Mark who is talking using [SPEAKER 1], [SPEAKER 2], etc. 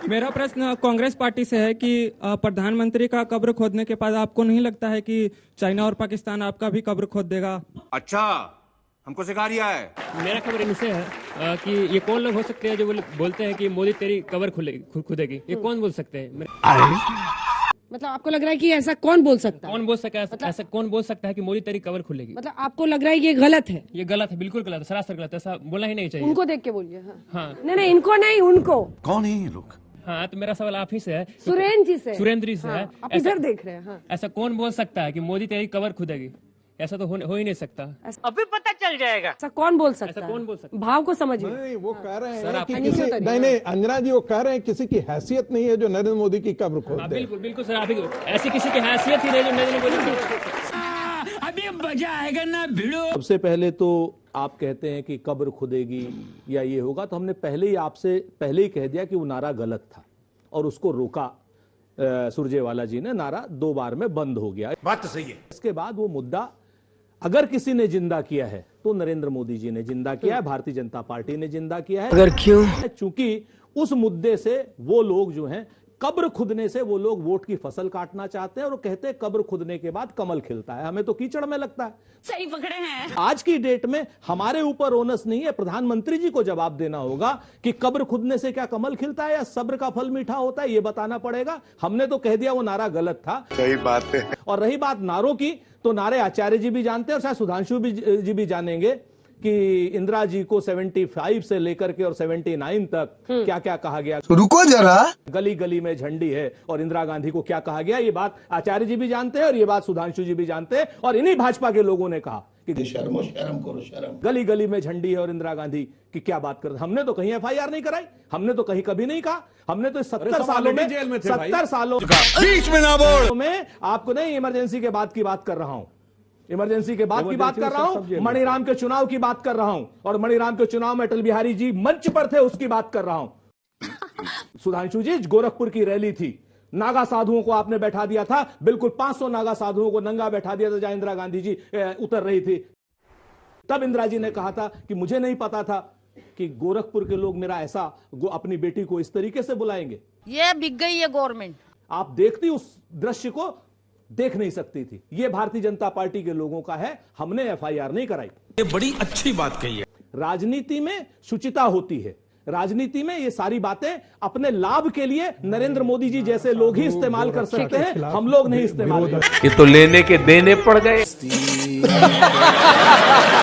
[SPEAKER 1] मेरा प्रश्न कांग्रेस पार्टी से है कि प्रधानमंत्री का कब्र खोदने के बाद आपको नहीं लगता है कि चाइना और पाकिस्तान आपका भी कब्र खोद देगा?
[SPEAKER 2] अच्छा, हमको सिखा रिया है।
[SPEAKER 3] मेरा खबर इनसे है कि ये कौन लोग हो सकते हैं जो बोलते हैं कि मोदी तेरी कब्र खुदेगी। ये कौन बोल सकते हैं?
[SPEAKER 4] मतलब आपको लग रहा है कि ऐसा कौन बोल सकता है?
[SPEAKER 3] कौन बोल सकता है ऐसा कौन बोल सकता है कि मोदी तेरी कब्र खुलेगी?
[SPEAKER 4] मतलब आपको लग रहा है ये गलत है?
[SPEAKER 3] ये गलत है, बिल्कुल गलत है, सरासर गलत है, ऐसा बोलना ही नहीं चाहिए।
[SPEAKER 4] उनको देख के बोलिए।
[SPEAKER 3] हाँ।
[SPEAKER 4] नहीं, इनको नहीं, उनको।
[SPEAKER 2] कौन है ये लोग?
[SPEAKER 3] हाँ, तो मेरा सवाल आप ही से है।
[SPEAKER 4] सुरेंद्र जी से।
[SPEAKER 3] सुरेंद्र जी से है।
[SPEAKER 4] आप इधर देख रहे हैं। हाँ।
[SPEAKER 3] ऐसा कौन बोल सकता है कि मोदी तेरी कब्र खुदेगी? ऐसा तो हो ही नहीं सकता।
[SPEAKER 5] अभी पता चल जाएगा।
[SPEAKER 4] ऐसा कौन बोल सकता
[SPEAKER 3] ऐसा
[SPEAKER 4] है?
[SPEAKER 3] कौन बोल सकता है?
[SPEAKER 4] भाव को समझिए।
[SPEAKER 6] नहीं, वो कह रहे हैं
[SPEAKER 3] सर,
[SPEAKER 6] कि
[SPEAKER 3] आप-
[SPEAKER 6] किसी नहीं अंजना जी वो कह रहे हैं किसी की हैसियत नहीं है जो नरेंद्र मोदी की कब्र खोद दे।
[SPEAKER 3] बिल्कुल बिल्कुल सर, आप ऐसी किसी की हैसियत ही नहीं जो नरेंद्र मोदी की।
[SPEAKER 5] अभी मजा आएगा ना भिड़ो।
[SPEAKER 7] सबसे पहले तो आप कहते हैं कि कब्र खुदेगी या ये होगा, तो हमने पहले ही कह दिया कि वो नारा गलत था और उसको रोका। सुरजेवाला जी ने नारा 2 बार में बंद हो गया।
[SPEAKER 2] बात तो सही है।
[SPEAKER 7] इसके बाद वो मुद्दा अगर किसी ने जिंदा किया है तो नरेंद्र मोदी जी ने जिंदा किया है, भारतीय जनता पार्टी ने जिंदा किया है।
[SPEAKER 5] अगर क्यों?
[SPEAKER 7] चूंकि उस मुद्दे से वो लोग जो हैं, कब्र खुदने से वो लोग वोट की फसल काटना चाहते हैं और वो कहते हैं कब्र खुदने के बाद कमल खिलता है। हमें तो कीचड़ में लगता है।
[SPEAKER 5] सही पकड़े हैं।
[SPEAKER 7] आज की डेट में हमारे ऊपर ओनस नहीं है, प्रधानमंत्री जी को जवाब देना होगा कि कब्र खुदने से क्या कमल खिलता है या सब्र का फल मीठा होता है, ये बताना पड़ेगा। हमने तो कह दिया वो नारा गलत था।
[SPEAKER 2] सही बात है। और
[SPEAKER 7] रही बात नारों की, तो नारे आचार्य जी भी जानते हैं और शायद सुधांशु जी भी जानेंगे कि इंदिरा जी को 75 से लेकर के और 79 तक क्या क्या कहा गया।
[SPEAKER 8] रुको जरा,
[SPEAKER 7] गली गली में झंडी है और इंदिरा गांधी को क्या कहा गया, ये बात आचार्य जी भी जानते हैं और ये बात सुधांशु जी भी जानते हैं। और इन्हीं भाजपा के लोगों ने कहा कि
[SPEAKER 8] शर्म करो शर्म।
[SPEAKER 7] गली गली में झंडी है और इंदिरा गांधी की क्या बात कर। हमने तो कहीं FIR नहीं कराई, हमने तो कहीं कभी नहीं कहा। हमने तो 70 सालों में
[SPEAKER 2] जेल में थे
[SPEAKER 7] 70 सालों
[SPEAKER 2] बीच में ना बोल।
[SPEAKER 7] में आपको नहीं इमरजेंसी के बाद की बात कर रहा हूं, इमरजेंसी के बाद की बात कर रहा हूं, मणिराम के चुनाव की बात कर रहा हूं और मणिराम के चुनाव में अटल बिहारी जी मंच पर थे उसकी बात कर रहा हूं। सुधांशु जी, गोरखपुर की रैली थी, नागा साधुओं को आपने बैठा दिया था, बिल्कुल 500 नागा साधुओं को नंगा बैठा दिया था जहां इंदिरा गांधी जी उतर रही थी। तब इंदिरा जी ने कहा था कि मुझे नहीं पता था कि गोरखपुर के लोग मेरा ऐसा अपनी बेटी को इस तरीके से बुलाएंगे।
[SPEAKER 5] ये बिक गई है गवर्नमेंट।
[SPEAKER 7] आप देखती उस दृश्य को, देख नहीं सकती थी। ये भारतीय जनता पार्टी के लोगों का है, हमने FIR नहीं कराई।
[SPEAKER 2] ये बड़ी अच्छी बात कही है।
[SPEAKER 7] राजनीति में शुचिता होती है, राजनीति में ये सारी बातें अपने लाभ के लिए नरेंद्र मोदी जी जैसे लोग ही इस्तेमाल कर सकते हैं, हम लोग नहीं इस्तेमाल कर।
[SPEAKER 9] ये तो लेने के देने पड़ गए।